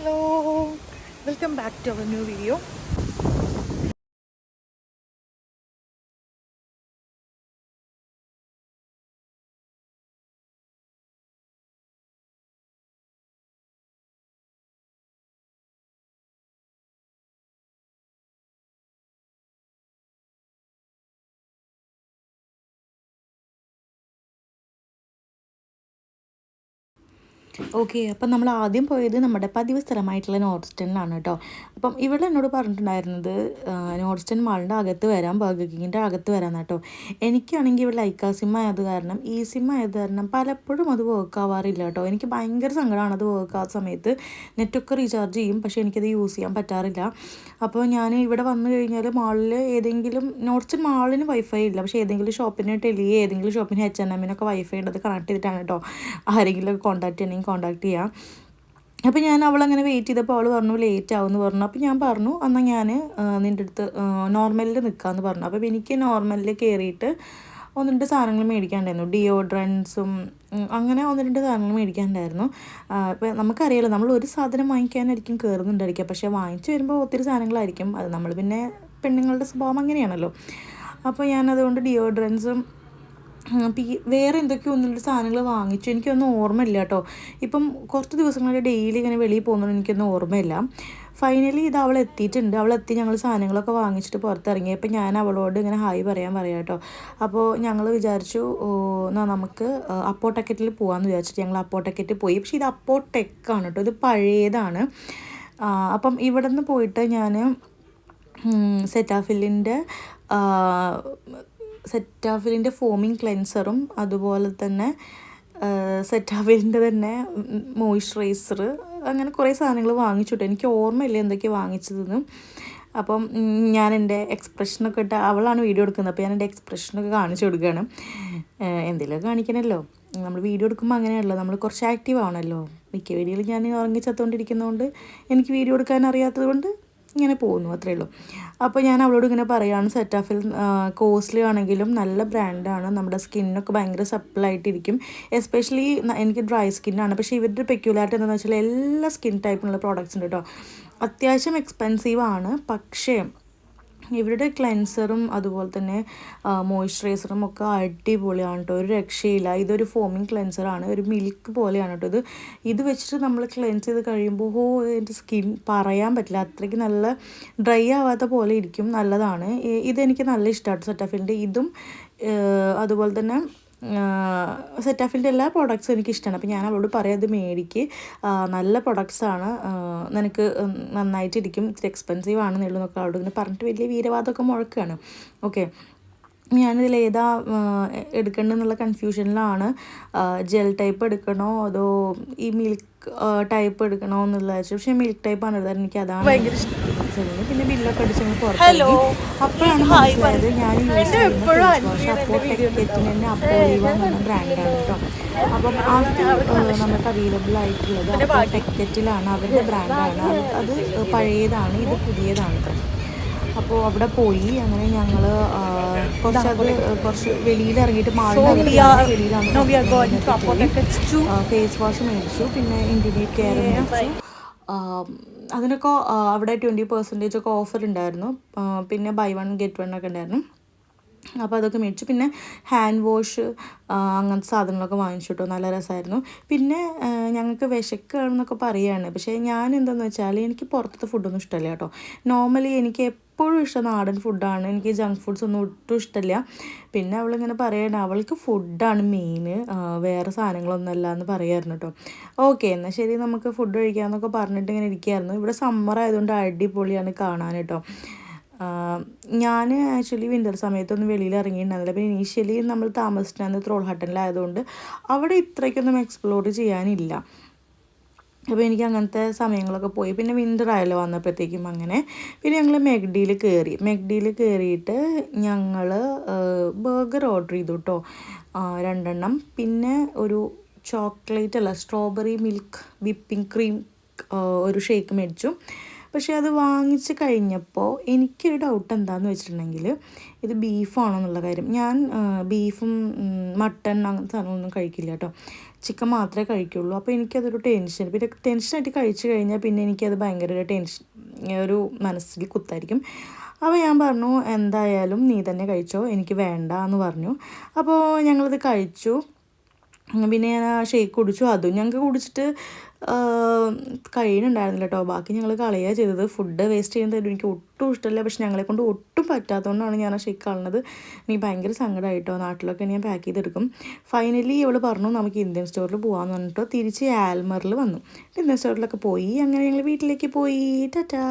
Hello, welcome back to our new video. Okay, അപ്പം നമ്മൾ ആദ്യം പോയത് നമ്മുടെ പതിവ് സ്ഥലമായിട്ടുള്ള നോർസ്റ്റണിലാണ് കേട്ടോ. അപ്പം ഇവിടെ എന്നോട് പറഞ്ഞിട്ടുണ്ടായിരുന്നത് നോർസ്റ്റൺ മാളിൻ്റെ അകത്ത് വരാം, ബർഗർ കിങ്ങിൻ്റെ അകത്ത് വരാം കേട്ടോ. എനിക്കാണെങ്കിൽ ഇവിടെ ലൈക്ക സിം ആയത് കാരണം, ഈ സിം ആയത് കാരണം പലപ്പോഴും അത് വർക്ക് ആവാറില്ല കേട്ടോ. എനിക്ക് ഭയങ്കര സങ്കടമാണ് അത് വർക്ക് ആവുന്ന സമയത്ത്. നെറ്റൊക്കെ റീചാർജ് ചെയ്യും, പക്ഷേ എനിക്കത് യൂസ് ചെയ്യാൻ പറ്റാറില്ല. അപ്പോൾ ഞാൻ ഇവിടെ വന്നു കഴിഞ്ഞാൽ മാളിൽ ഏതെങ്കിലും നോർസ്റ്റൺ മാളിന് വൈഫൈ ഇല്ല, പക്ഷേ ഏതെങ്കിലും ഷോപ്പിന് ടെലിയെ ഏതെങ്കിലും ഷോപ്പിന് H&Mനൊക്കെ വൈഫൈ ഉള്ളത് കണക്ട് ചെയ്തിട്ടാണ് കേട്ടോ ആരെങ്കിലും കോൺടാക്ട് ചെയ്യണമെങ്കിൽ കോൺടാക്ട് ചെയ്യാം. അപ്പോൾ ഞാൻ അവളങ്ങനെ വെയിറ്റ് ചെയ്തപ്പോൾ അവൾ പറഞ്ഞു ലേറ്റ് ആവുമെന്ന് പറഞ്ഞു. അപ്പോൾ ഞാൻ പറഞ്ഞു എന്നാൽ ഞാൻ നിൻ്റെ അടുത്ത് നോർമലിൽ നിൽക്കാമെന്ന് പറഞ്ഞു. അപ്പോൾ എനിക്ക് നോർമലിൽ കയറിയിട്ട് ഒന്ന് രണ്ട് സാധനങ്ങൾ മേടിക്കാനുണ്ടായിരുന്നു, ഡിയോഡ്രൻസും അങ്ങനെ ഒന്ന് രണ്ട് സാധനങ്ങൾ മേടിക്കാനുണ്ടായിരുന്നു. ഇപ്പോൾ നമുക്കറിയാലോ നമ്മൾ ഒരു സാധനം വാങ്ങിക്കാനായിരിക്കും കയറുന്നുണ്ടായിരിക്കുക, പക്ഷേ വാങ്ങിച്ചു വരുമ്പോൾ ഒത്തിരി സാധനങ്ങളായിരിക്കും. അത് നമ്മൾ പിന്നെ പെണ്ണുങ്ങളുടെ സ്വഭാവം അങ്ങനെയാണല്ലോ. അപ്പോൾ ഞാനതുകൊണ്ട് ഡിയോഡ്രൻസും വേറെ എന്തൊക്കെയോ ഒന്നിൻ്റെ സാധനങ്ങൾ വാങ്ങിച്ചു. എനിക്കൊന്നും ഓർമ്മയില്ല കേട്ടോ. ഇപ്പം കുറച്ച് ദിവസങ്ങളായിട്ട് ഡെയിലി ഇങ്ങനെ വെളിയിൽ പോകുന്നത് എനിക്കൊന്നും ഓർമ്മയില്ല. ഫൈനലി ഇത് അവൾ എത്തിയിട്ടുണ്ട്. അവളെത്തി ഞങ്ങൾ സാധനങ്ങളൊക്കെ വാങ്ങിച്ചിട്ട് പുറത്തിറങ്ങിയപ്പോൾ ഞാൻ അവളോട് ഇങ്ങനെ ഹായ് പറയാൻ കേട്ടോ. അപ്പോൾ ഞങ്ങൾ വിചാരിച്ചു എന്നാൽ നമുക്ക് അപ്പോ ടെക്കറ്റിൽ പോകാമെന്ന് വിചാരിച്ചിട്ട് ഞങ്ങൾ അപ്പോ ടെക്കറ്റിൽ പോയി. പക്ഷേ ഇത് അപ്പോ ടെക്കാണ് കേട്ടോ, ഇത് പഴയതാണ്. അപ്പം ഇവിടെ നിന്ന് പോയിട്ട് ഞാൻ സെറ്റാഫിലിൻ്റെ ഫോമിങ് ക്ലെൻസറും അതുപോലെ തന്നെ സെറ്റാഫിലിൻ്റെ തന്നെ മോയ്സ്ചറൈസർ അങ്ങനെ കുറേ സാധനങ്ങൾ വാങ്ങിച്ചിട്ട് എനിക്ക് ഓർമ്മയില്ല എന്തൊക്കെയാണ് വാങ്ങിച്ചതെന്ന്. അപ്പം ഞാൻ എൻ്റെ എക്സ്പ്രഷനൊക്കെ ഇട്ട് അവളാണ് വീഡിയോ എടുക്കുന്നത്, അപ്പോൾ ഞാൻ എൻ്റെ എക്സ്പ്രഷനൊക്കെ കാണിച്ചു കൊടുക്കുകയാണ്. എന്തെങ്കിലുമൊക്കെ കാണിക്കണമല്ലോ, നമ്മൾ വീഡിയോ എടുക്കുമ്പോൾ അങ്ങനെയാണല്ലോ, നമ്മൾ കുറച്ച് ആക്റ്റീവ് ആവണമല്ലോ. മിക്ക വീഡിയോയിൽ ഞാൻ ഉറങ്ങി ചത്തുകൊണ്ടിരിക്കുന്നതുകൊണ്ട് എനിക്ക് വീഡിയോ എടുക്കാൻ അറിയാത്തത് കൊണ്ട് ഇങ്ങനെ പോകുന്നു, അത്രയേ ഉള്ളൂ. അപ്പോൾ ഞാൻ അവളോട് ഇങ്ങനെ പറയുകയാണ്, സെറ്റാഫിൽ കോസ്റ്റ്ലി ആണെങ്കിലും നല്ല ബ്രാൻഡാണ്, നമ്മുടെ സ്കിന്നൊക്കെ ഭയങ്കര സപ്പിളായിട്ടിരിക്കും. എസ്പെഷ്യലി എനിക്ക് ഡ്രൈ സ്കിന്നാണ്, പക്ഷേ ഇവരുടെ പെക്യുലാരിറ്റി എന്താണെന്ന് വെച്ചാൽ എല്ലാ സ്കിൻ ടൈപ്പിനുള്ള പ്രോഡക്റ്റ്സ് ഉണ്ട് കേട്ടോ. അത്യാവശ്യം എക്സ്പെൻസീവാണ്, പക്ഷേ ഇവരുടെ ക്ലെൻസറും അതുപോലെ തന്നെ മോയ്സ്ചറൈസറും ഒക്കെ അടിപൊളിയാണ് കേട്ടോ, ഒരു രക്ഷയില്ല. ഇതൊരു ഫോമിങ് ക്ലെൻസറാണ്, ഒരു മിൽക്ക് പോലെയാണ് കേട്ടോ. ഇത് വെച്ചിട്ട് നമ്മൾ ക്ലെൻസ് ചെയ്ത് കഴിയുമ്പോൾ എൻ്റെ സ്കിൻ പറയാൻ പറ്റില്ല, അത്രയ്ക്ക് നല്ല ഡ്രൈ ആവാത്ത പോലെ ഇരിക്കും, നല്ലതാണ്. ഇതെനിക്ക് നല്ല ഇഷ്ടമാണ് സെറ്റാഫിലിൻ്റെ ഇതും. അതുപോലെ തന്നെ സെറ്റാഫിലിൻ്റെ എല്ലാ പ്രോഡക്റ്റ്സും എനിക്കിഷ്ടമാണ്. അപ്പോൾ ഞാൻ അവളോട് പറയാം അത് മേടിക്ക്, നല്ല പ്രൊഡക്ട്സാണ്, നിനക്ക് നന്നായിട്ടിരിക്കും, ഇത്തിരി എക്സ്പെൻസീവ് ആണെന്നേ ഉള്ളൂ എന്നൊക്കെ അവളോട് ഇങ്ങനെ പറഞ്ഞിട്ട് വലിയ വീരവാദമൊക്കെ മുഴക്കുകയാണ്. ഓക്കെ, ഞാനിതിൽ ഏതാ എടുക്കേണ്ടതെന്നുള്ള കൺഫ്യൂഷനിലാണ്. ജെൽ ടൈപ്പ് എടുക്കണോ അതോ ഈ മിൽക്ക് ടൈപ്പ് എടുക്കണോ എന്നുള്ള വെച്ചാൽ, പക്ഷേ മിൽക്ക് ടൈപ്പാണ് എടുത്തത്, എനിക്ക് അതാണ് ഭയങ്കര ഇഷ്ടം. പിന്നെ ബില്ലൊക്കെ അടിച്ച് ഞങ്ങൾ പുറത്തിറങ്ങി. അപ്പോഴാണ് മനസ്സിലായത് ഞാൻ യൂസ് ചെയ്യുന്ന ഫേസ് വാഷ് അപ്പോൾ ടെക്കറ്റിന് തന്നെ അപ്പോളിവ എന്ന ബ്രാൻഡാണ് കേട്ടോ. അപ്പം അത് നമുക്ക് അവൈലബിൾ ആയിട്ടുള്ളത് അപ്പോൾ ടെക്കറ്റിലാണ്, അവരുടെ ബ്രാൻഡാണ്. അത് പഴയതാണ്, ഇത് പുതിയതാണ് കേട്ടോ. അപ്പോൾ അവിടെ പോയി അങ്ങനെ ഞങ്ങൾ കുറച്ച് വെളിയിൽ ഇറങ്ങിയിട്ട് വെളിയിലാണ് ഫേസ് വാഷ് മേടിച്ചു, പിന്നെ ഇൻറ്റിമേറ്റ് കെയർ മേടിച്ചു. അതിനൊക്കെ അവിടെ 20% ഒക്കെ ഓഫർ ഉണ്ടായിരുന്നു, പിന്നെ ബൈ വൺ ഗെറ്റ് വൺ ഒക്കെ ഉണ്ടായിരുന്നു. അപ്പോൾ അതൊക്കെ മേടിച്ചു. പിന്നെ ഹാൻഡ് വാഷ് അങ്ങനത്തെ സാധനങ്ങളൊക്കെ വാങ്ങിച്ചു കേട്ടോ, നല്ല രസമായിരുന്നു. പിന്നെ ഞങ്ങൾക്ക് വിശക്കുകയാണെന്നൊക്കെ പറയുകയാണ്, പക്ഷേ ഞാൻ എന്താണെന്ന് വെച്ചാൽ എനിക്ക് പുറത്തത്തെ ഫുഡൊന്നും ഇഷ്ടമല്ല കേട്ടോ. നോർമലി എനിക്ക് എപ്പോഴും ഇഷ്ടം നാടൻ ഫുഡാണ്, എനിക്ക് ജങ്ക് ഫുഡ്സ് ഒന്നും ഒട്ടും ഇഷ്ടമില്ല. പിന്നെ അവളിങ്ങനെ പറയണം അവൾക്ക് ഫുഡാണ് മെയിൻ, വേറെ സാധനങ്ങളൊന്നും അല്ല എന്ന് പറയുമായിരുന്നു കേട്ടോ. ഓക്കെ, എന്നാൽ ശരി നമുക്ക് ഫുഡ് കഴിക്കാമെന്നൊക്കെ പറഞ്ഞിട്ട് ഇങ്ങനെ ഇരിക്കുകയായിരുന്നു. ഇവിടെ സമ്മർ ആയതുകൊണ്ട് അടിപൊളിയാണ് കാണാൻ കേട്ടോ. ഞാൻ ആക്ച്വലി വിൻ്റർ സമയത്തൊന്നും വെളിയിൽ ഇറങ്ങിയിട്ടുണ്ടായിരുന്നില്ല. അപ്പോൾ ഇനീഷ്യലി നമ്മൾ താമസിച്ചിരുന്നത് ത്രോൾ ഹട്ടനിലായതുകൊണ്ട് അവിടെ ഇത്രയ്ക്കൊന്നും എക്സ്പ്ലോർ ചെയ്യാനില്ല. അപ്പോൾ എനിക്ക് അങ്ങനത്തെ സമയങ്ങളൊക്കെ പോയി. പിന്നെ വിൻ്റർ ആയല്ലോ വന്നപ്പോഴത്തേക്കും അങ്ങനെ. പിന്നെ ഞങ്ങൾ മെഗ്ഡിയിൽ കയറിയിട്ട് ഞങ്ങൾ ബർഗർ ഓർഡർ ചെയ്തു കേട്ടോ, 2 എണ്ണം. പിന്നെ ഒരു സ്ട്രോബെറി മിൽക്ക് വിപ്പിംഗ് ക്രീം ഒരു ഷേക്ക് മേടിച്ചു. പക്ഷേ അത് വാങ്ങിച്ച് കഴിഞ്ഞപ്പോൾ എനിക്കൊരു ഡൗട്ട് എന്താണെന്ന് വെച്ചിട്ടുണ്ടെങ്കിൽ ഇത് ബീഫാണോ എന്നുള്ള കാര്യം. ഞാൻ ബീഫും മട്ടൺ അങ്ങനത്തെ സാധനങ്ങളൊന്നും കഴിക്കില്ല കേട്ടോ. ചിക്കൻ മാത്രമേ കഴിക്കുള്ളൂ. അപ്പോൾ എനിക്കതൊരു ടെൻഷൻ, പിന്നെ ടെൻഷനായിട്ട് കഴിച്ചു കഴിഞ്ഞാൽ പിന്നെ എനിക്കത് ഭയങ്കര ഒരു ടെൻഷൻ, ഒരു മനസ്സിൽ കുത്തായിരിക്കും. അപ്പോൾ ഞാൻ പറഞ്ഞു എന്തായാലും നീ തന്നെ കഴിച്ചോ, എനിക്ക് വേണ്ട എന്ന് പറഞ്ഞു. അപ്പോൾ ഞങ്ങളത് കഴിച്ചു. പിന്നെ ഞാൻ ആ ഷേക്ക് കുടിച്ചു. അതും ഞങ്ങൾക്ക് കുടിച്ചിട്ട് കഴിയുന്നുണ്ടായിരുന്നില്ല കേട്ടോ. ബാക്കി ഞങ്ങൾ കളയുക ചെയ്തത്. ഫുഡ് വേസ്റ്റ് ചെയ്യുന്നത് എനിക്ക് ഒട്ടും ഇഷ്ടമല്ല. പക്ഷെ ഞങ്ങളെ കൊണ്ട് ഒട്ടും പറ്റാത്തതുകൊണ്ടാണ് ഞാൻ ആ ഷേക്ക് കളഞ്ഞത്. എനിക്ക് ഭയങ്കര സങ്കടമായിട്ടോ. നാട്ടിലൊക്കെ ഞാൻ പാക്ക് ചെയ്തെടുക്കും. ഫൈനലി അവൾ പറഞ്ഞു നമുക്ക് ഇന്ത്യൻ സ്റ്റോറിൽ പോകാമെന്ന് പറഞ്ഞിട്ട് തിരിച്ച് ആൽമറിൽ വന്നു. ഇന്ത്യൻ സ്റ്റോറിലൊക്കെ പോയി. അങ്ങനെ ഞങ്ങൾ വീട്ടിലേക്ക് പോയി. ടാറ്റാ.